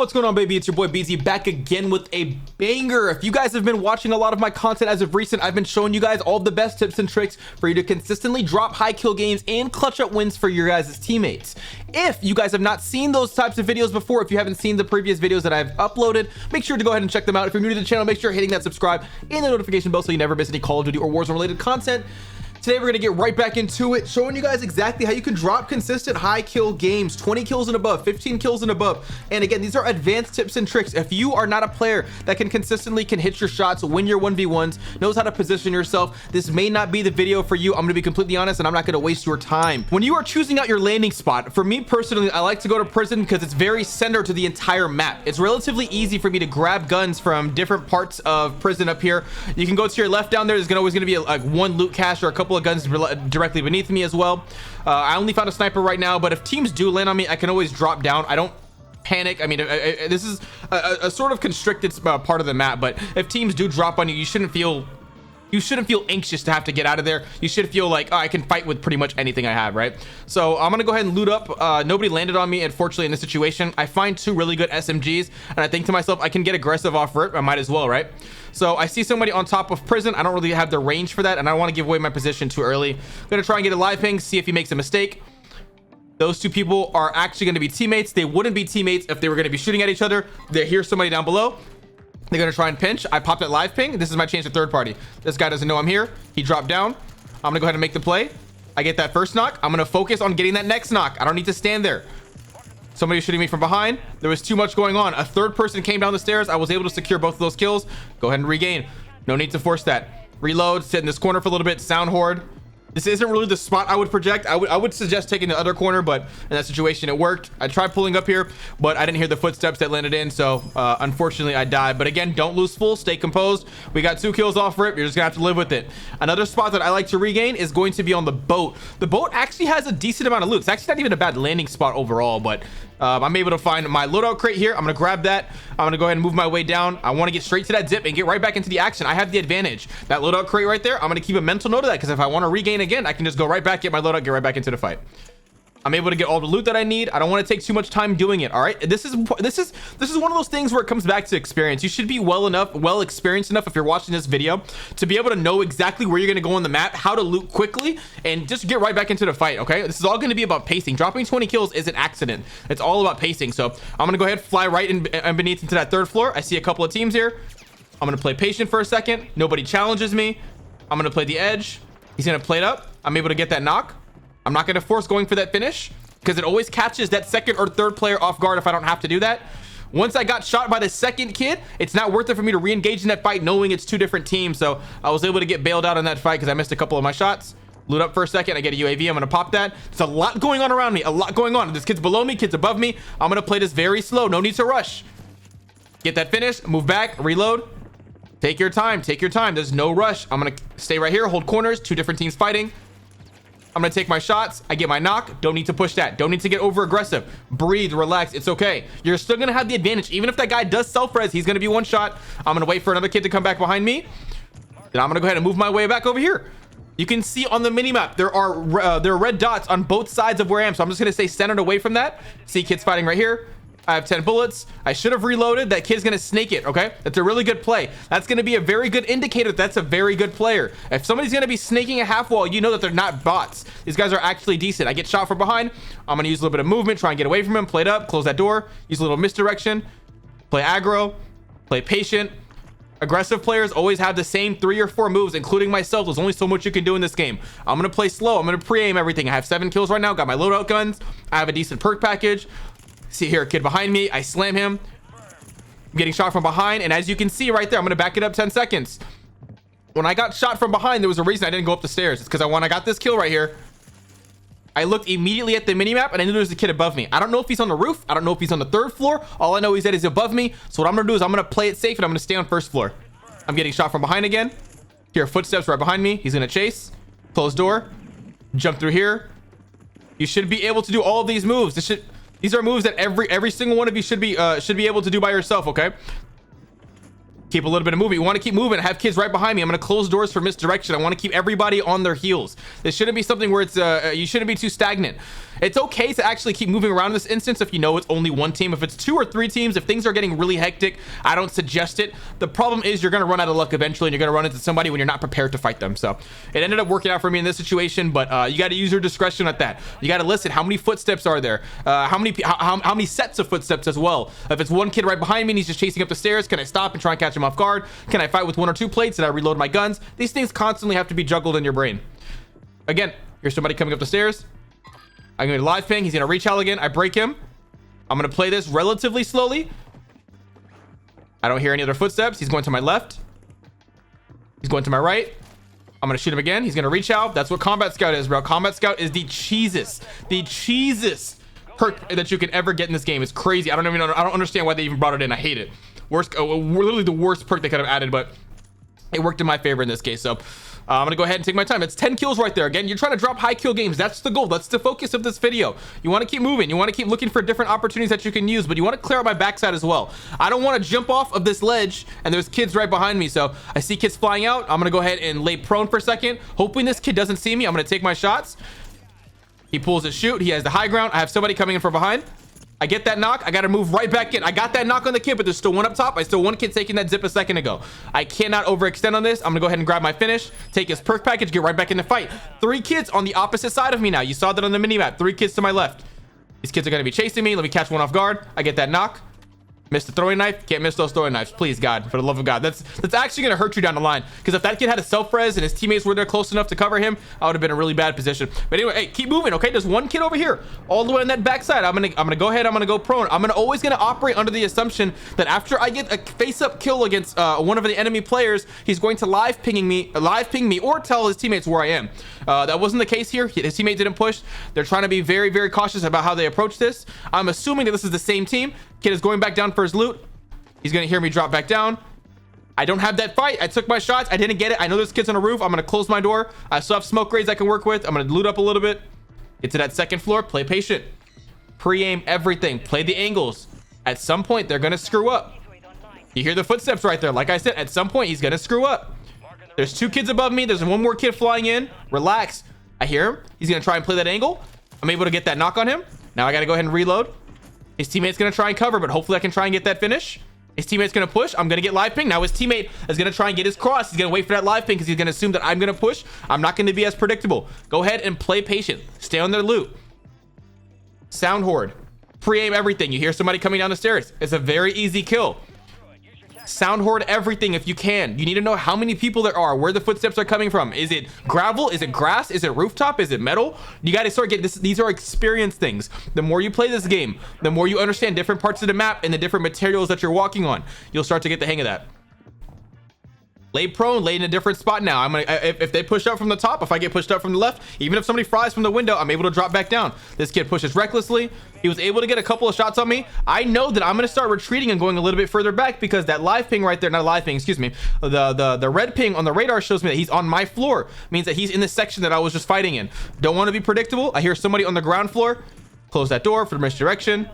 What's going on, baby? It's your boy BZ back again with a banger. If you guys have been watching a lot of my content as of recent, I've been showing you guys all the best tips and tricks for you to consistently drop high kill games and clutch up wins for your guys' teammates. If you guys have not seen those types of videos before, if you haven't seen the previous videos that I've uploaded, make sure to go ahead and check them out. If you're new to the channel, make sure you're hitting that subscribe and the notification bell so you never miss any Call of Duty or Warzone related content. Today we're gonna get right back into it, showing you guys exactly how you can drop consistent high kill games, 20 kills and above, 15 kills and above. And again, these are advanced tips and tricks. If you are not a player that can consistently hit your shots, win your 1v1s, knows how to position yourself, this may not be the video for you. I'm gonna be completely honest, and I'm not gonna waste your time. When you are choosing out your landing spot, for me personally, I like to go to prison because it's very center to the entire map. It's relatively easy for me to grab guns from different parts of prison up here. You can go to your left down there. There's always gonna be like one loot cache or a couple of guns directly beneath me as well. I only found a sniper right now, but if teams do land on me, I can always drop down. I don't panic. I mean, this is a sort of constricted part of the map, but if teams do drop on you, you shouldn't feel anxious to have to get out of there. You should feel like, oh, I can fight with pretty much anything I have, right? So I'm gonna go ahead and loot up. Nobody landed on me, unfortunately, in this situation. I find two really good SMGs, and I think to myself, I can get aggressive off rip. I might as well, right? So I see somebody on top of prison. I don't really have the range for that, and I don't want to give away my position too early. I'm gonna try and get a live ping, see if he makes a mistake. Those two people are actually going to be teammates. They wouldn't be teammates if they were going to be shooting at each other. They hear somebody down below. They're gonna try and pinch. I popped that live ping. This is my chance to third party. This guy doesn't know I'm here. He dropped down. I'm gonna go ahead and make the play. I get that first knock. I'm gonna focus on getting that next knock. I don't need to stand there. Somebody shooting me from behind. There was too much going on. A third person came down the stairs. I was able to secure both of those kills. Go ahead and regain. No need to force that. Reload. Sit in this corner for a little bit. Sound horde. This isn't really the spot I would project. I would suggest taking the other corner, but in that situation it worked. I tried pulling up here, but I didn't hear the footsteps that landed in, so unfortunately I died. But again, don't lose full, stay composed. We got 2 kills off rip. You're just gonna have to live with it. Another spot that I like to regain is going to be on the boat. The boat actually has a decent amount of loot. It's actually not even a bad landing spot overall, but I'm able to find my loadout crate here. I'm gonna grab that. I'm gonna go ahead and move my way down. I want to get straight to that zip and get right back into the action. I have the advantage. That loadout crate right there, I'm gonna keep a mental note of that, because if I want to regain again, I can just go right back, get my loadout, get right back into the fight. I'm able to get all the loot that I need. I don't want to take too much time doing it. All right, this is one of those things where it comes back to experience. You should be well experienced enough, if you're watching this video, to be able to know exactly where you're going to go on the map, how to loot quickly, and just get right back into the fight. Okay, this is all going to be about pacing. Dropping 20 kills is an accident. It's all about pacing. So I'm gonna go ahead, fly right in beneath into that third floor. I see a couple of teams here. I'm gonna play patient for a second. Nobody challenges me. I'm gonna play the edge. He's gonna play it up. I'm able to get that knock. I'm not going to force going for that finish, because it always catches that second or third player off guard if I don't have to do that. Once I got shot by the second kid, it's not worth it for me to re-engage in that fight knowing it's 2 different teams. So I was able to get bailed out on that fight because I missed a couple of my shots. Loot up for a second. I get a UAV. I'm going to pop that. There's a lot going on around me. A lot going on. This kid's below me. Kid's above me. I'm going to play this very slow. No need to rush. Get that finish. Move back. Reload. Take your time. Take your time. There's no rush. I'm going to stay right here. Hold corners. 2 different teams fighting. I'm gonna take my shots. I get my knock. Don't need to push that. Don't need to get over aggressive. Breathe, relax. It's okay. You're still gonna have the advantage. Even if that guy does self-res, he's gonna be one shot. I'm gonna wait for another kid to come back behind me. Then I'm gonna go ahead and move my way back over here. You can see on the minimap there are red dots on both sides of where I am. So I'm just gonna stay centered away from that. See kids fighting right here. I have 10 bullets. I should have reloaded. That kid's gonna snake it. Okay, that's a really good play. That's gonna be a very good indicator that's a very good player. If somebody's gonna be snaking a half wall, you know that they're not bots. These guys are actually decent. I get shot from behind. I'm gonna use a little bit of movement, try and get away from him. Play it up, close that door, use a little misdirection, play aggro, play patient. Aggressive players always have the same 3 or 4 moves, including myself. There's only so much you can do in this game. I'm gonna play slow. I'm gonna pre-aim everything. I have 7 kills right now. Got my loadout guns. I have a decent perk package. See here, a kid behind me. I slam him. I'm getting shot from behind, and as you can see right there, I'm gonna back it up 10 seconds. When I got shot from behind, there was a reason I didn't go up the stairs. It's because when I got this kill right here, I looked immediately at the minimap and I knew there was a kid above me. I don't know if he's on the roof. I don't know if he's on the 3rd floor. All I know is that he's above me. So what I'm gonna do is I'm gonna play it safe and I'm gonna stay on 1st floor. I'm getting shot from behind again. Here, footsteps right behind me. He's gonna chase. Closed door. Jump through here. You should be able to do all of these moves. These are moves that every single one of you should be able to do by yourself. Okay, keep a little bit of movement. You want to keep moving. I have kids right behind me. I'm going to close doors for misdirection. I want to keep everybody on their heels. This shouldn't be something where it's you shouldn't be too stagnant. It's okay to actually keep moving around in this instance if you know it's only one team. If it's 2 or 3 teams, if things are getting really hectic, I don't suggest it. The problem is you're going to run out of luck eventually, and you're going to run into somebody when you're not prepared to fight them. So it ended up working out for me in this situation, but you got to use your discretion at that. You got to listen. How many footsteps are there? How many sets of footsteps as well? If it's one kid right behind me and he's just chasing up the stairs, can I stop and try and catch him off guard? Can I fight with 1 or 2 plates? Did I reload my guns? These things constantly have to be juggled in your brain. Again, here's somebody coming up the stairs. I'm going to live ping. He's going to reach out again. I break him. I'm going to play this relatively slowly. I don't hear any other footsteps. He's going to my left. He's going to my right. I'm going to shoot him again. He's going to reach out. That's what Combat Scout is, bro. Combat Scout is the cheesest perk that you can ever get in this game. It's crazy. I don't understand why they even brought it in. I hate it. Literally the worst perk they could have added, but it worked in my favor in this case. So I'm gonna go ahead and take my time. It's 10 kills right there. Again, you're trying to drop high kill games. That's the goal. That's the focus of this video. You want to keep moving. You want to keep looking for different opportunities that you can use, but you want to clear out my backside as well. I don't want to jump off of this ledge and there's kids right behind me. So I see kids flying out. I'm gonna go ahead and lay prone for a second, hoping this kid doesn't see me. I'm gonna take my shots. He pulls his shoot. He has the high ground. I have somebody coming in from behind. I get that knock. I got to move right back in. I got that knock on the kid, but there's still one up top. I still one kid taking that zip a second ago. I cannot overextend on this. I'm gonna go ahead and grab my finish, take his perk package, get right back in the fight. 3 kids on the opposite side of me now. You saw that on the mini map. 3 kids to my left. These kids are gonna be chasing me. Let me catch one off guard. I get that knock. Missed the throwing knife. Can't miss those throwing knives, please, God, for the love of God. That's actually gonna hurt you down the line, because if that kid had a self-res and his teammates were there close enough to cover him, I would have been in a really bad position. But anyway, hey, keep moving, okay? There's one kid over here all the way on that backside. I'm gonna go ahead. I'm gonna go prone. I'm always gonna operate under the assumption that after I get a face-up kill against one of the enemy players, he's going to live ping me or tell his teammates where I am. That wasn't the case here. His teammate didn't push. They're trying to be very, very cautious about how they approach this. I'm assuming that this is the same team. Kid is going back down for his loot. He's gonna hear me drop back down. I don't have that fight. I took my shots. I didn't get it. I know there's kids on the roof. I'm gonna close my door. I still have smoke grades I can work with. I'm gonna loot up a little bit. Get to that second floor. Play patient. Pre-aim everything. Play the angles. At some point, they're gonna screw up. You hear the footsteps right there. Like I said, at some point, he's gonna screw up. There's 2 kids above me. There's one more kid flying in. Relax. I hear him. He's gonna try and play that angle. I'm able to get that knock on him. Now I gotta go ahead and reload. His teammate's gonna try and cover, but hopefully I can try and get that finish. His teammate's gonna push. I'm gonna get live ping. Now his teammate is gonna try and get his cross. He's gonna wait for that live ping because he's gonna assume that I'm gonna push. I'm not gonna be as predictable. Go ahead and play patient. Stay on their loot. Sound horde. Pre-aim everything. You hear somebody coming down the stairs. It's a very easy kill. Sound horde everything if you can. You need to know how many people there are, where the footsteps are coming from. Is it gravel? Is it grass? Is it rooftop? Is it metal? You got to start getting this. These are experience things. The more you play this game, the more you understand different parts of the map and the different materials that you're walking on. You'll start to get the hang of that. Lay prone, lay in a different spot now. I'm gonna, if they push up from the top, if I get pushed up from the left, even if somebody fries from the window, I'm able to drop back down. This kid pushes recklessly. He was able to get a couple of shots on me. I know that I'm gonna start retreating and going a little bit further back because that live ping right there, not live ping, excuse me, the red ping on the radar shows me that he's on my floor. Means that he's in the section that I was just fighting in. Don't want to be predictable. I hear somebody on the ground floor. Close that door for misdirection.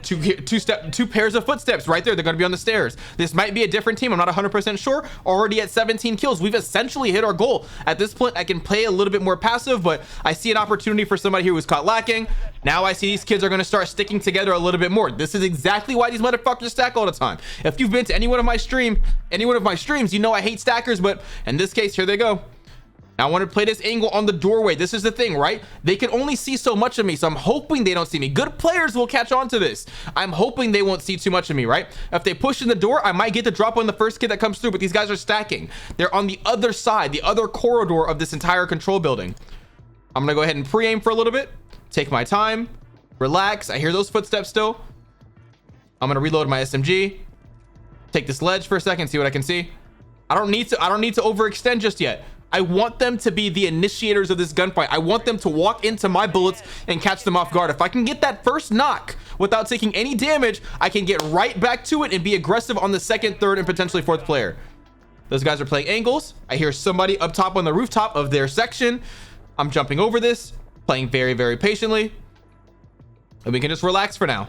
Two pairs of footsteps right there. They're going to be on the stairs. This might be a different team. I'm not 100% sure. Already at 17 kills. We've essentially hit our goal. At this point, I can play a little bit more passive, but I see an opportunity for somebody here who's caught lacking. Now I see these kids are going to start sticking together a little bit more. This is exactly why these motherfuckers stack all the time. If you've been to any one of my streams, you know I hate stackers, but in this case, here they go. Now I want to play this angle on the doorway. This is the thing, right? They can only see so much of me, so I'm hoping they don't see me. Good players will catch on to this. I'm hoping they won't see too much of me, right? If they push in the door, I might get to drop on the first kid that comes through, but these guys are stacking. They're on the other side, the other corridor of this entire control building. I'm gonna go ahead and pre-aim for a little bit, take my time, relax. I hear those footsteps still. I'm gonna reload my SMG, take this ledge for a second, see what I can see. I don't need to overextend just yet. I want them to be the initiators of this gunfight. I want them to walk into my bullets and catch them off guard. If I can get that first knock without taking any damage, I can get right back to it and be aggressive on the second, third, and potentially fourth player. Those guys are playing angles. I hear somebody up top on the rooftop of their section. I'm jumping over this, playing very, very patiently. And we can just relax for now.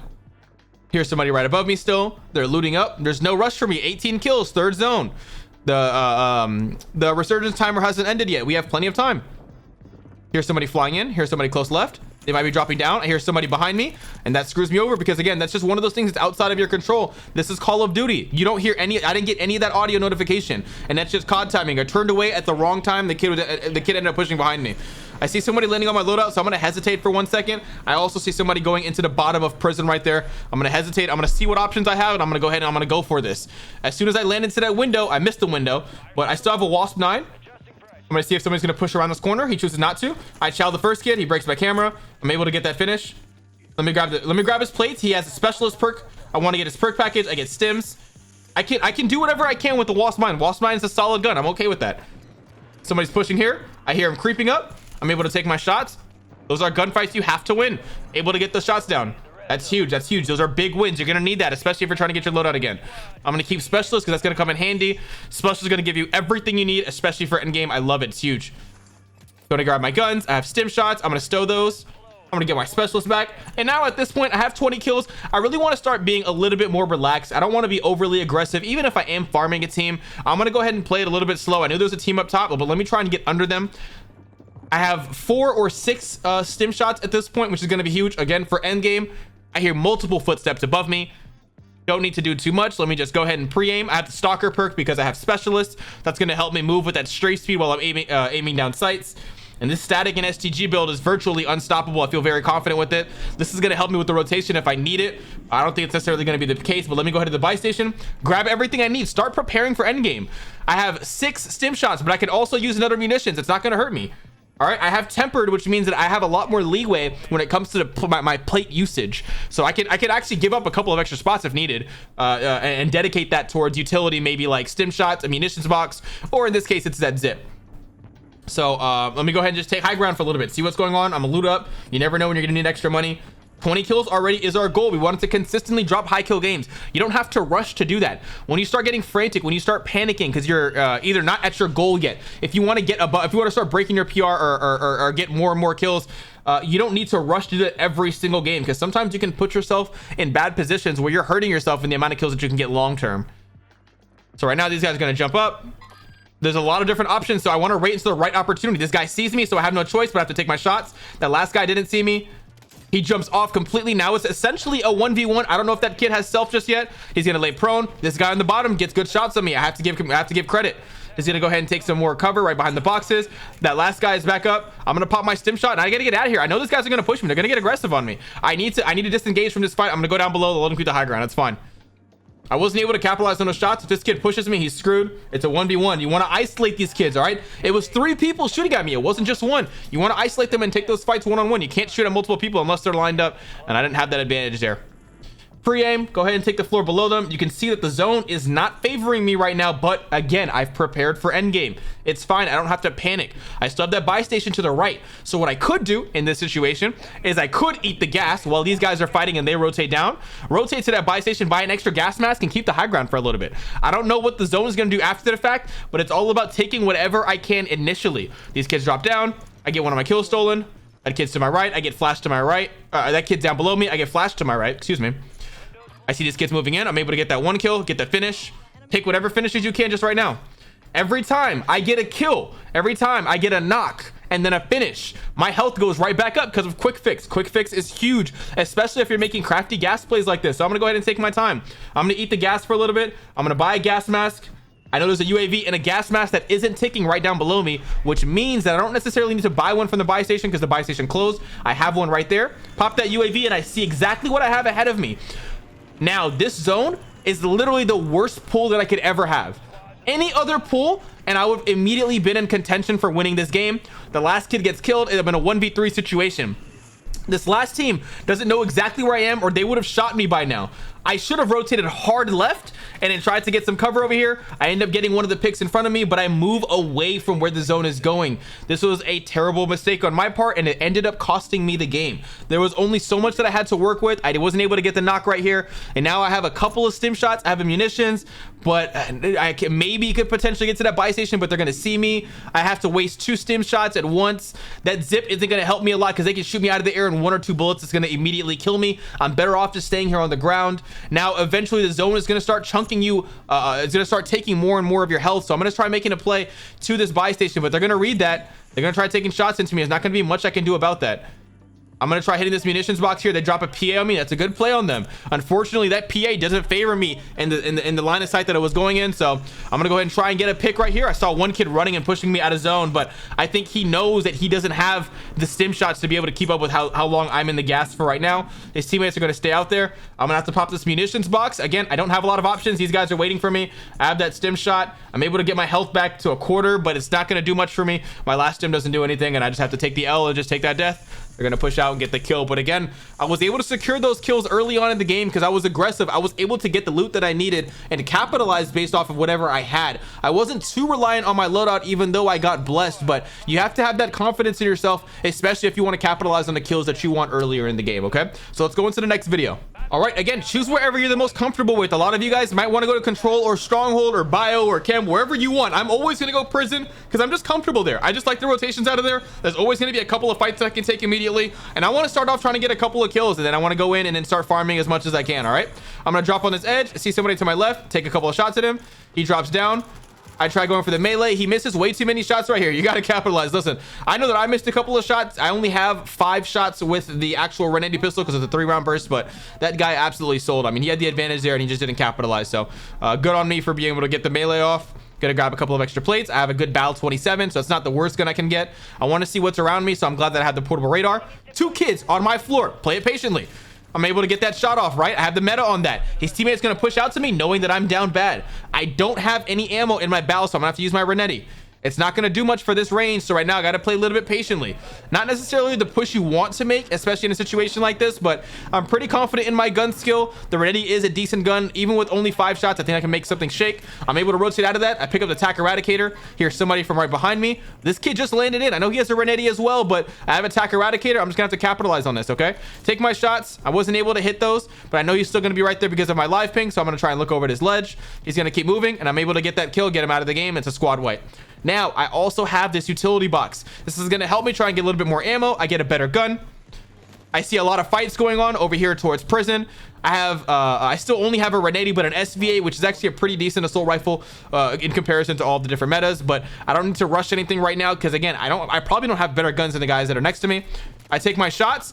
Here's somebody right above me still. They're looting up. There's no rush for me. 18 kills, third zone. The resurgence timer hasn't ended yet. We have plenty of time. Here's somebody flying in. Here's somebody close left. They might be dropping down. I hear somebody behind me, and that screws me over because, again, that's just one of those things that's outside of your control. This is Call of Duty. You don't hear any. I didn't get any of that audio notification, and that's just COD timing. I turned away at the wrong time. The kid ended up pushing behind me. I see somebody landing on my loadout, so I'm gonna hesitate for 1 second. I also see somebody going into the bottom of prison right there. I'm gonna hesitate. I'm gonna see what options I have, and I'm gonna go ahead and I'm gonna go for this. As soon as I land into that window, I missed the window, but I still have a Wasp 9. I'm gonna see if somebody's gonna push around this corner. He chooses not to. I chow the first kid. He breaks my camera. I'm able to get that finish. Let me grab his plates. He has a specialist perk. I want to get his perk package. I get stims. I can do whatever I can with the Wasp 9. Wasp 9 is a solid gun. I'm okay with that. Somebody's pushing here. I hear him creeping up. I'm able to take my shots. Those are gunfights you have to win. Able to get the shots down. That's huge. That's huge. Those are big wins. You're going to need that, especially if you're trying to get your loadout again. I'm going to keep specialist because that's going to come in handy. Specialist is going to give you everything you need, especially for endgame. I love it. It's huge. Going to grab my guns. I have stim shots. I'm going to stow those. I'm going to get my specialist back. And now at this point, I have 20 kills. I really want to start being a little bit more relaxed. I don't want to be overly aggressive. Even if I am farming a team, I'm going to go ahead and play it a little bit slow. I knew there was a team up top, but let me try and get under them. I have 4 or 6 stim shots at this point, which is going to be huge. Again, for endgame, I hear multiple footsteps above me. Don't need to do too much. Let me just go ahead and pre-aim. I have the stalker perk because I have specialists. That's going to help me move with that strafe speed while I'm aiming down sights. And this static and STG build is virtually unstoppable. I feel very confident with it. This is going to help me with the rotation if I need it. I don't think it's necessarily going to be the case, but let me go ahead to the buy station, grab everything I need, start preparing for endgame. I have 6 stim shots, but I can also use another munitions. It's not going to hurt me. All right, I have tempered, which means that I have a lot more leeway when it comes to my plate usage. So I can actually give up a couple of extra spots if needed, and dedicate that towards utility, maybe like stim shots, a munitions box, or in this case, it's that zip. So let me go ahead and just take high ground for a little bit, see what's going on. I'm gonna loot up. You never know when you're gonna need extra money. 20 kills already is our goal. We wanted to consistently drop high kill games. You don't have to rush to do that. When you start getting frantic, when you start panicking because you're either not at your goal yet, if you want to get above, if you want to start breaking your PR or get more and more kills, you don't need to rush to do that every single game, because sometimes you can put yourself in bad positions where you're hurting yourself in the amount of kills that you can get long term. So right now these guys are going to jump up. There's a lot of different options, so I want to wait until the right opportunity. This guy sees me, so I have no choice but I have to take my shots. That last guy didn't see me. He jumps off completely. Now it's essentially a 1v1. I don't know if that kid has self just yet. He's gonna lay prone. This guy on the bottom gets good shots on me. I have to give credit. He's gonna go ahead and take some more cover right behind the boxes. That last guy is back up. I'm gonna pop my stim shot and I gotta get out of here. I know these guys are gonna push me. They're gonna get aggressive on me. I need to disengage from this fight. I'm gonna go down below, let him keep the high ground. That's fine. I wasn't able to capitalize on those shots. If this kid pushes me, he's screwed. It's a 1v1. You want to isolate these kids, all right? It was 3 people shooting at me. It wasn't just one. You want to isolate them and take those fights one-on-one. You can't shoot at multiple people unless they're lined up, and I didn't have that advantage there. Pre-aim, go ahead and take the floor below them. You can see that the zone is not favoring me right now, but again, I've prepared for endgame. It's fine. I don't have to panic. I still have that buy station to the right. So what I could do in this situation is I could eat the gas while these guys are fighting and they rotate down, rotate to that buy station, buy an extra gas mask, and keep the high ground for a little bit. I don't know what the zone is going to do after the fact, but it's all about taking whatever I can initially. These kids drop down. I get one of my kills stolen. That kid's to my right. I get flashed to my right. That kid's down below me. I get flashed to my right. Excuse me. I see these kids moving in. I'm able to get that 1 kill, get the finish. Take whatever finishes you can just right now. Every time I get a kill, every time I get a knock and then a finish, my health goes right back up because of quick fix. Quick fix is huge, especially if you're making crafty gas plays like this. So I'm gonna go ahead and take my time. I'm gonna eat the gas for a little bit. I'm gonna buy a gas mask. I know there's a UAV and a gas mask that isn't ticking right down below me, which means that I don't necessarily need to buy one from the buy station because the buy station closed. I have one right there. Pop that UAV and I see exactly what I have ahead of me. Now, this zone is literally the worst pool that I could ever have. Any other pool, and I would have immediately been in contention for winning this game. The last kid gets killed. It's been a 1v3 situation. This last team doesn't know exactly where I am, or they would have shot me by now. I should have rotated hard left and then tried to get some cover over here. I end up getting one of the picks in front of me, but I move away from where the zone is going. This was a terrible mistake on my part, and it ended up costing me the game. There was only so much that I had to work with. I wasn't able to get the knock right here, and now I have a couple of stim shots. I have munitions, but I can maybe could potentially get to that buy station, but they're gonna see me. I have to waste 2 stim shots at once. That zip isn't gonna help me a lot because they can shoot me out of the air in 1 or 2 bullets. It's gonna immediately kill me. I'm better off just staying here on the ground. Now eventually the zone is gonna start chunking you. It's gonna start taking more and more of your health, so I'm gonna try making a play to this buy station, but they're gonna read that. They're gonna try taking shots into me. There's not gonna be much I can do about that. I'm gonna try hitting this munitions box here. They drop a PA on me. That's a good play on them. Unfortunately, that PA doesn't favor me in the line of sight that it was going in. So I'm gonna go ahead and try and get a pick right here. I saw one kid running and pushing me out of zone, but I think he knows that he doesn't have the stim shots to be able to keep up with how long I'm in the gas for right now. His teammates are gonna stay out there. I'm gonna have to pop this munitions box. Again, I don't have a lot of options. These guys are waiting for me. I have that stim shot. I'm able to get my health back to a quarter, but it's not gonna do much for me. My last stim doesn't do anything, and I just have to take the L and just take that death. They're gonna push out and get the kill, but again, I was able to secure those kills early on in the game because I was aggressive. I was able to get the loot that I needed and capitalize based off of whatever I had. I wasn't too reliant on my loadout, even though I got blessed, but you have to have that confidence in yourself, especially if you want to capitalize on the kills that you want earlier in the game. Okay, so let's go into the next video. All right, again, choose wherever you're the most comfortable with. A lot of you guys might want to go to control or stronghold or bio or chem, wherever you want. I'm always going to go prison because I'm just comfortable there. I just like the rotations out of there. There's always going to be a couple of fights that I can take immediately, and I want to start off trying to get a couple of kills, and then I want to go in and then start farming as much as I can. All right, I'm going to drop on this edge, see somebody to my left, take a couple of shots at him. He drops down. I try going for the melee. He misses way too many shots right here. You got to capitalize. Listen, I know that I missed a couple of shots. I only have 5 shots with the actual Renegade pistol because it's a 3-round burst, but that guy absolutely sold. I mean, he had the advantage there and he just didn't capitalize. So good on me for being able to get the melee off. Gonna grab a couple of extra plates. I have a good battle 27, so it's not the worst gun I can get. I want to see what's around me, so I'm glad that I have the portable radar. 2 kids on my floor. Play it patiently. I'm able to get that shot off, right? I have the meta on that. His teammate's gonna push out to me knowing that I'm down bad. I don't have any ammo in my barrel, so I'm gonna have to use my Renetti. It's not gonna do much for this range, so right now I gotta play a little bit patiently. Not necessarily the push you want to make, especially in a situation like this, but I'm pretty confident in my gun skill. The Renetti is a decent gun. Even with only 5 shots, I think I can make something shake. I'm able to rotate out of that. I pick up the Tac Eradicator. Here's somebody from right behind me. This kid just landed in. I know he has a Renetti as well, but I have a Tac Eradicator. I'm just gonna have to capitalize on this, okay? Take my shots. I wasn't able to hit those, but I know he's still gonna be right there because of my live ping, so I'm gonna try and look over at his ledge. He's gonna keep moving, and I'm able to get that kill, get him out of the game. It's a squad wipe. Now, I also have this utility box. This is going to help me try and get a little bit more ammo. I get a better gun. I see a lot of fights going on over here towards prison. I still only have a Renetti, but an SVA, which is actually a pretty decent assault rifle in comparison to all the different metas. But I don't need to rush anything right now because, again, I probably don't have better guns than the guys that are next to me. I take my shots.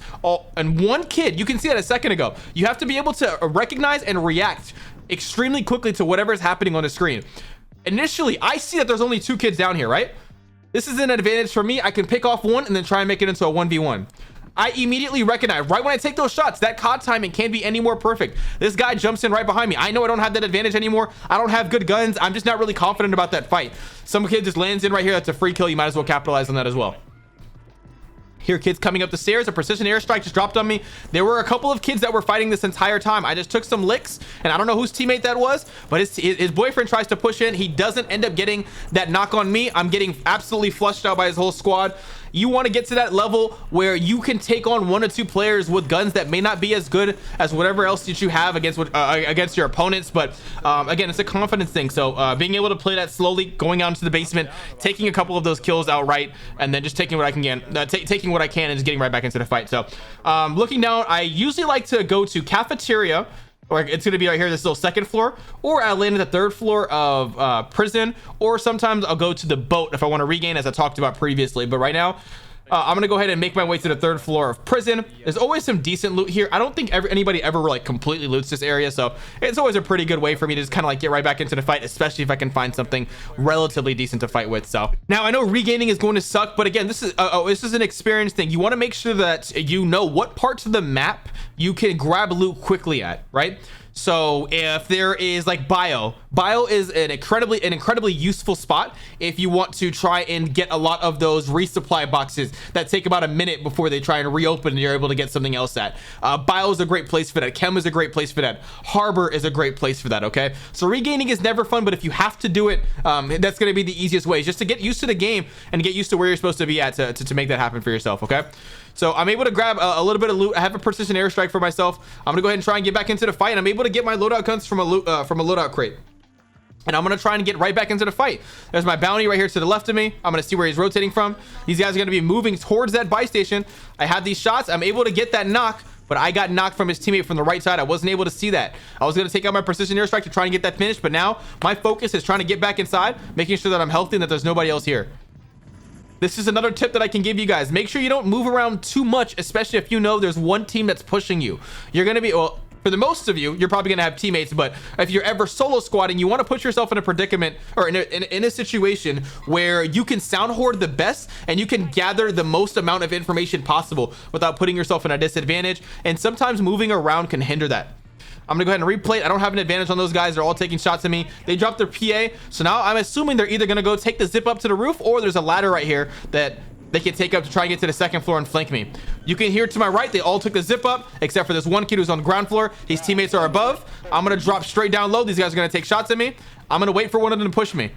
And one kid, you can see that a second ago. You have to be able to recognize and react extremely quickly to whatever is happening on the screen. Initially, I see that there's only 2 kids down here, right? This is an advantage for me. I can pick off one and then try and make it into a 1v1. I immediately recognize right when I take those shots, that COD timing can't be any more perfect. This guy jumps in right behind me. I know I don't have that advantage anymore. I don't have good guns. I'm just not really confident about that fight. Some kid just lands in right here. That's a free kill. You might as well capitalize on that as well. Here, kids coming up the stairs. A precision airstrike just dropped on me. There were a couple of kids that were fighting this entire time. I just took some licks, and I don't know whose teammate that was, but his boyfriend tries to push in. He doesn't end up getting that knock on me. I'm getting absolutely flushed out by his whole squad. You want to get to that level where you can take on 1 or 2 players with guns that may not be as good as whatever else that you have against your opponents. But again, it's a confidence thing. So being able to play that slowly, going out into the basement, taking a couple of those kills outright, and then just taking what I can taking what I can and just getting right back into the fight. So looking down, I usually like to go to cafeteria, or it's going to be right here, this little 2nd floor, or I'll land at the 3rd floor of prison, or sometimes I'll go to the boat if I want to regain, as I talked about previously. But right now, I'm gonna go ahead and make my way to the 3rd floor of prison. There's always some decent loot here. I don't think anybody ever like completely loots this area, so it's always a pretty good way for me to just kind of like get right back into the fight, especially if I can find something relatively decent to fight with. So now I know regaining is going to suck, but again, this is an experience thing. You want to make sure that you know what parts of the map you can grab loot quickly at, right? So if there is like bio is an incredibly useful spot if you want to try and get a lot of those resupply boxes that take about a minute before they try and reopen and you're able to get something else at. Bio is a great place for that. Chem is a great place for that. Harbor is a great place for that, okay? So regaining is never fun, but if you have to do it, that's going to be the easiest way, just to get used to the game and get used to where you're supposed to be at to make that happen for yourself, okay? So I'm able to grab a little bit of loot. I have a precision airstrike for myself. I'm gonna go ahead and try and get back into the fight. I'm able to get my loadout guns from a loadout crate. and I'm gonna try and get right back into the fight. There's my bounty right here to the left of me. I'm gonna see where he's rotating from. These guys are gonna be moving towards that buy station. I have these shots. I'm able to get that knock, but I got knocked from his teammate from the right side. I wasn't able to see that. I was gonna take out my precision airstrike to try and get that finish, but now my focus is trying to get back inside, making sure that I'm healthy and that there's nobody else here. This is another tip that I can give you guys. Make sure you don't move around too much, especially if you know there's one team that's pushing you. You're gonna be, well, for the most of you, you're probably gonna have teammates, but if you're ever solo squatting, you want to put yourself in a predicament or in a situation where you can sound hoard the best and you can gather the most amount of information possible without putting yourself in a disadvantage. And sometimes moving around can hinder that. I'm gonna go ahead and replay. I don't have an advantage on those guys. They're all taking shots at me. They dropped their PA, so now I'm assuming they're either gonna go take the zip up to the roof, or there's a ladder right here that they can take up to try and get to the second floor and flank me. You can hear to my right, they all took the zip up, except for this one kid who's on the ground floor. His teammates are above. I'm gonna drop straight down low. These guys are gonna take shots at me. I'm gonna wait for one of them to push me.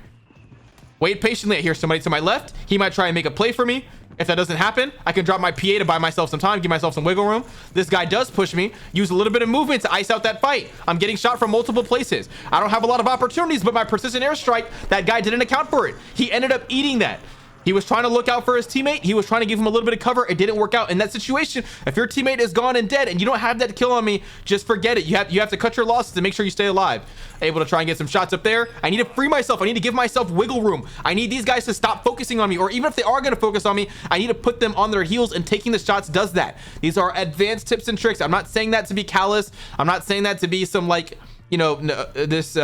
Wait patiently. I hear somebody to my left. He might try and make a play for me. If that doesn't happen, I can drop my PA to buy myself some time, give myself some wiggle room. This guy does push me. Use a little bit of movement to ice out that fight. I'm getting shot from multiple places. I don't have a lot of opportunities, but my precision airstrike, that guy didn't account for it. He ended up eating that. He was trying to look out for his teammate. He was trying to give him a little bit of cover. It didn't work out in that situation. If your teammate is gone and dead and you don't have that kill on me, just forget it. You have to cut your losses to make sure you stay alive. Able to try and get some shots up there. I need to free myself. I need to give myself wiggle room. I need these guys to stop focusing on me, or even if they are going to focus on me, I need to put them on their heels, and taking the shots does that. These are advanced tips and tricks. I'm not saying that to be callous. I'm not saying that to be some, like, you know, this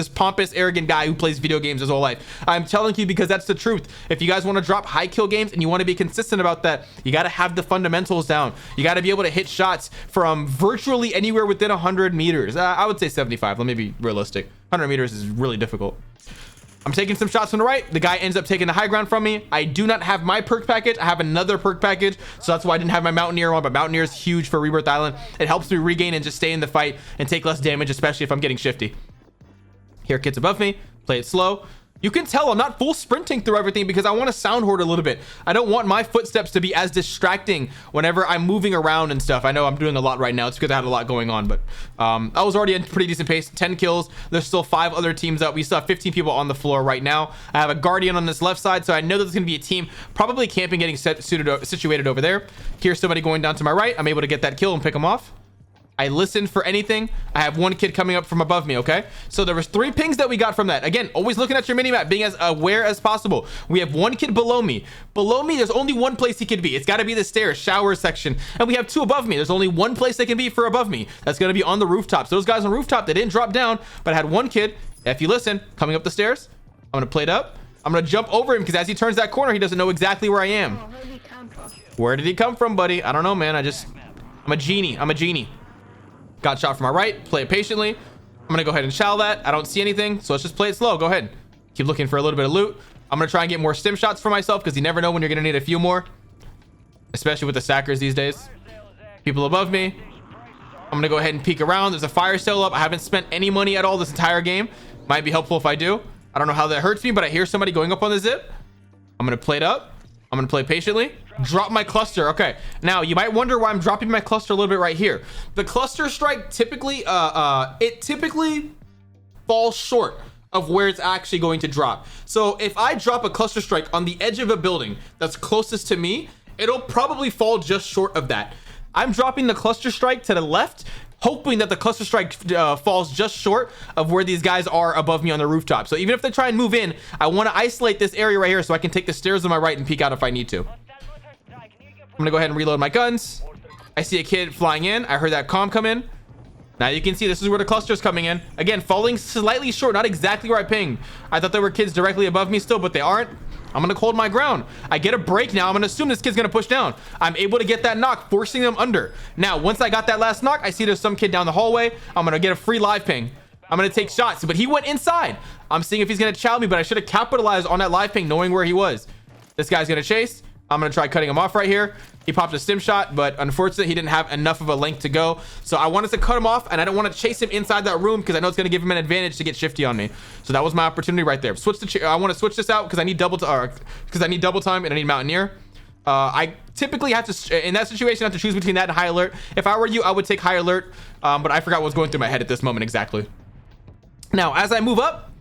pompous, arrogant guy who plays video games his whole life. I'm telling you because that's the truth. If you guys want to drop high kill games and you want to be consistent about that, you got to have the fundamentals down. You got to be able to hit shots from virtually anywhere within 100 meters. I would say 75. Let me be realistic. 100 meters is really difficult. I'm taking some shots from the right. The guy ends up taking the high ground from me. I do not have my perk package. I have another perk package, so that's why I didn't have my Mountaineer on, but Mountaineer is huge for Rebirth Island. It helps me regain and just stay in the fight and take less damage, especially if I'm getting shifty. Here, kids above me. Play it slow. You can tell I'm not full sprinting through everything because I want to sound hoard a little bit. I don't want my footsteps to be as distracting whenever I'm moving around and stuff. I know I'm doing a lot right now. It's because I had a lot going on, but I was already at a pretty decent pace. 10 kills. There's still 5 other teams out. We still have 15 people on the floor right now. I have a Guardian on this left side, so I know that there's going to be a team probably camping, getting situated over there. Here's somebody going down to my right. I'm able to get that kill and pick them off. I listened for anything. I have one kid coming up from above me, okay? So there was 3 pings that we got from that. Again, always looking at your minimap, being as aware as possible. We have one kid below me. Below me, there's only one place he could be. It's got to be the stairs, shower section. And we have 2 above me. There's only one place they can be for above me. That's going to be on the rooftops. Those guys on rooftop, they didn't drop down, but I had one kid, if you listen, coming up the stairs. I'm going to play it up. I'm going to jump over him because as he turns that corner, he doesn't know exactly where I am. Where did he come from, buddy? I don't know, man. I'm a genie. I'm a genie. Got shot from my right. Play it patiently. I'm gonna go ahead and shallow that. I don't see anything, so let's just play it slow. Go ahead. Keep looking for a little bit of loot. I'm gonna try and get more stim shots for myself because you never know when you're gonna need a few more, especially with the stackers these days. People above me. I'm gonna go ahead and peek around. There's a fire sale up. I haven't spent any money at all this entire game. Might be helpful if I do. I don't know how that hurts me, but I hear somebody going up on the zip. I'm gonna play it up. I'm gonna play patiently. Drop my cluster. Okay, now you might wonder why I'm dropping my cluster a little bit right here. The cluster strike typically it typically falls short of where it's actually going to drop. So if I drop a cluster strike on the edge of a building that's closest to me, it'll probably fall just short of that. I'm dropping the cluster strike to the left, hoping that the cluster strike falls just short of where these guys are above me on the rooftop. So even if they try and move in, I want to isolate this area right here so I can take the stairs on my right and peek out if I need to. I'm gonna go ahead and reload my guns. I see a kid flying in. I heard that comm come in. Now you can see this is where the cluster is coming in. Again, falling slightly short, not exactly where I pinged. I thought there were kids directly above me still, but they aren't. I'm gonna hold my ground. I get a break now. I'm gonna assume this kid's gonna push down. I'm able to get that knock, forcing them under. Now, once I got that last knock, I see there's some kid down the hallway. I'm gonna get a free live ping. I'm gonna take shots, but he went inside. I'm seeing if he's gonna chow me, but I should have capitalized on that live ping, knowing where he was. This guy's gonna chase. I'm gonna try cutting him off right here. He popped a stim shot, but unfortunately he didn't have enough of a length to go. So I wanted to cut him off, and I don't want to chase him inside that room because I know it's gonna give him an advantage to get shifty on me. So that was my opportunity right there. I want to switch this out because I need double time and I need Mountaineer. I typically have to, in that situation, have to choose between that and high alert. If I were you, I would take high alert, but I forgot what was going through my head at this moment exactly. Now, as I move up,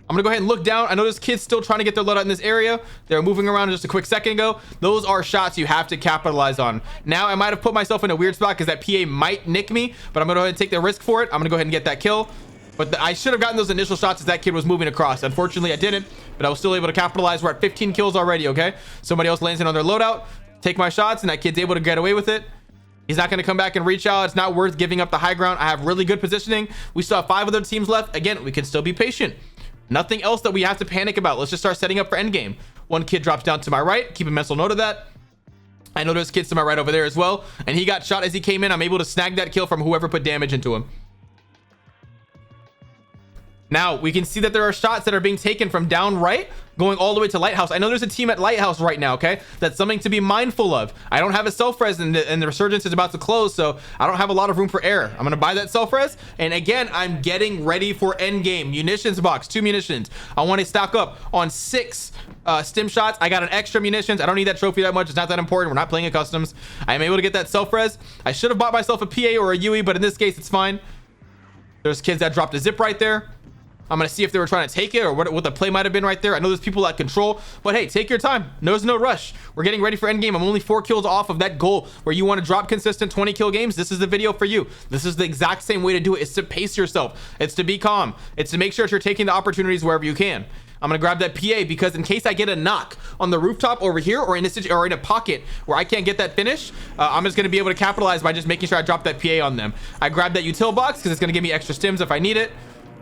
I'm gonna go ahead and look down. I know this kid's still trying to get their loadout in this area. They were moving around just a quick second ago. Those are shots you have to capitalize on. Now I might have put myself in a weird spot because that PA might nick me, but I'm gonna go ahead and take the risk for it. I'm gonna go ahead and get that kill. But I should have gotten those initial shots as that kid was moving across. Unfortunately, I didn't, but I was still able to capitalize. We're at 15 kills already, okay? Somebody else lands in on their loadout, take my shots, and that kid's able to get away with it. He's not going to come back and reach out. It's not worth giving up the high ground. I have really good positioning. We still have 5 other teams left. Again, we can still be patient. Nothing else that we have to panic about. Let's just start setting up for endgame. One kid drops down to my right. Keep a mental note of that. I know there's kids to my right over there as well. And he got shot as he came in. I'm able to snag that kill from whoever put damage into him. Now we can see that there are shots that are being taken from down right going all the way to lighthouse. I know there's a team at lighthouse right now, okay? That's something to be mindful of. I don't have a self-res and the resurgence is about to close, so I don't have a lot of room for error. I'm gonna buy that self-res, and again, I'm getting ready for endgame. Munitions box, 2 munitions. I want to stock up on 6 stim shots. I got an extra munitions. I don't need that trophy that much. It's not that important. We're not playing a customs. I am able to get that self-res. I should have bought myself a PA or a UE, but in this case, it's fine. There's kids that dropped a zip right there. I'm going to see if they were trying to take it or what the play might have been right there. I know there's people at control, but hey, take your time. There's no rush. We're getting ready for endgame. I'm only 4 kills off of that goal where you want to drop consistent 20 kill games. This is the video for you. This is the exact same way to do it. It's to pace yourself. It's to be calm. It's to make sure that you're taking the opportunities wherever you can. I'm going to grab that PA because in case I get a knock on the rooftop over here or in a pocket where I can't get that finish, I'm just going to be able to capitalize by just making sure I drop that PA on them. I grab that util box because it's going to give me extra stims if I need it.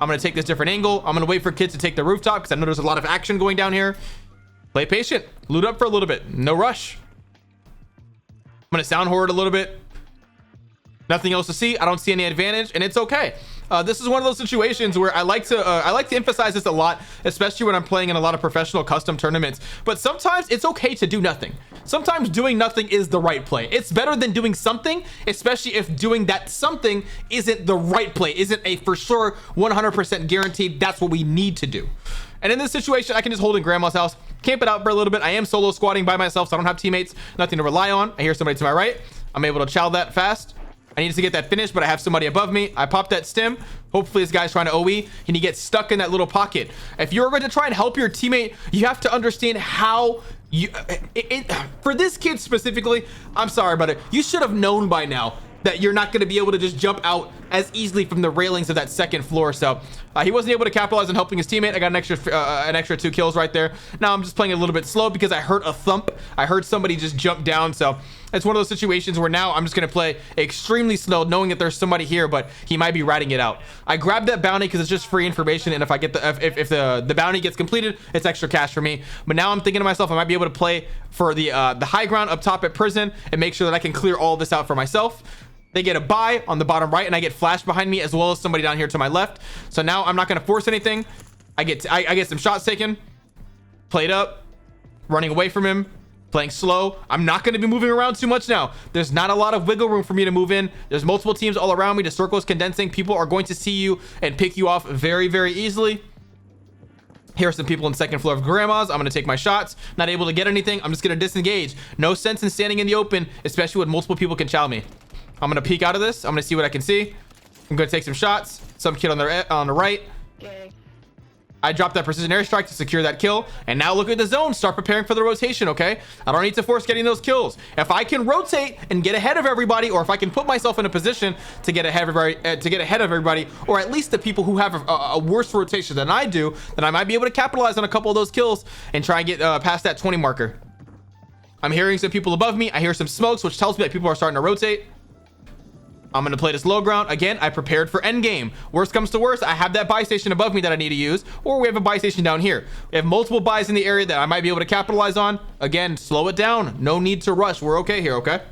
I'm going to take this different angle. I'm going to wait for kids to take the rooftop because I know there's a lot of action going down here. Play patient. Loot up for a little bit. No rush. I'm going to sound horde a little bit. Nothing else to see. I don't see any advantage, and it's okay. This is one of those situations where I like to emphasize this a lot, especially when I'm playing in a lot of professional custom tournaments. But sometimes it's okay to do nothing. Sometimes doing nothing is the right play. It's better than doing something, especially if doing that something isn't the right play, isn't a for sure 100% guaranteed. That's what we need to do. And in this situation, I can just hold in grandma's house, camp it out for a little bit. I am solo squatting by myself, so I don't have teammates, nothing to rely on. I hear somebody to my right. I'm able to chow that fast. I need to get that finished, but I have somebody above me. I pop that stim. Hopefully this guy's trying to OE and he gets stuck in that little pocket. If you're going to try and help your teammate, you have to understand how you for this kid specifically, I'm sorry about it. You should have known by now that you're not going to be able to just jump out as easily from the railings of that second floor. So he wasn't able to capitalize on helping his teammate. I got an extra 2 kills right there. Now I'm just playing a little bit slow because I heard a thump. I heard somebody just jump down. So it's one of those situations where now I'm just going to play extremely slow, knowing that there's somebody here, but he might be riding it out. I grabbed that bounty because it's just free information, and if I get if the bounty gets completed, it's extra cash for me. But now I'm thinking to myself, I might be able to play for the high ground up top at prison and make sure that I can clear all this out for myself. They get a buy on the bottom right, and I get flashed behind me as well as somebody down here to my left. So now I'm not going to force anything. I get some shots taken, played up, running away from him, playing slow. I'm not going to be moving around too much now. There's not a lot of wiggle room for me to move in. There's multiple teams all around me. The circle is condensing. People are going to see you and pick you off very, very easily. Here are some people in second floor of grandma's. I'm going to take my shots. Not able to get anything. I'm just going to disengage. No sense in standing in the open, especially when multiple people can chow me. I'm going to peek out of this. I'm going to see what I can see. I'm going to take some shots. Some kid on the right. Okay. I dropped that precision airstrike to secure that kill. And now look at the zone. Start preparing for the rotation, okay? I don't need to force getting those kills. If I can rotate and get ahead of everybody, or if I can put myself in a position to get ahead of everybody, or at least the people who have a worse rotation than I do, then I might be able to capitalize on a couple of those kills and try and get past that 20 marker. I'm hearing some people above me. I hear some smokes, which tells me that people are starting to rotate. I'm going to play this low ground. Again, I prepared for endgame. Worst comes to worst, I have that buy station above me that I need to use, or we have a buy station down here. We have multiple buys in the area that I might be able to capitalize on. Again, slow it down. No need to rush. We're okay here, okay?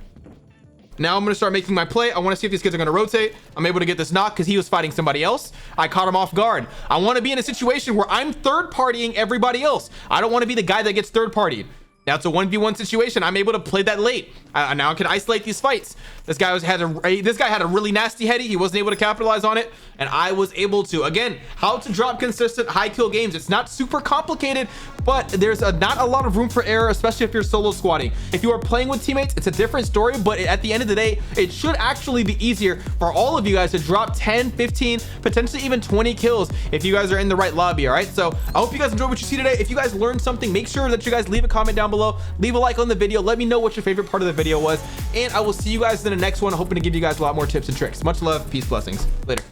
Now I'm going to start making my play. I want to see if these kids are going to rotate. I'm able to get this knock because he was fighting somebody else. I caught him off guard. I want to be in a situation where I'm third partying everybody else. I don't want to be the guy that gets third partied. Now it's a 1v1 situation. I'm able to play that late. Now I can isolate these fights. This guy had a really nasty heady. He wasn't able to capitalize on it, and I was able to. Again, how to drop consistent high kill games. It's not super complicated, but there's not a lot of room for error, especially if you're solo squatting. If you are playing with teammates, it's a different story, but at the end of the day, it should actually be easier for all of you guys to drop 10, 15, potentially even 20 kills if you guys are in the right lobby. All right, so I hope you guys enjoyed what you see today. If you guys learned something, make sure that you guys leave a comment down below, leave a like on the video, let me know what your favorite part of the video was, and I will see you guys in the next one, hoping to give you guys a lot more tips and tricks. Much love, peace, blessings, later.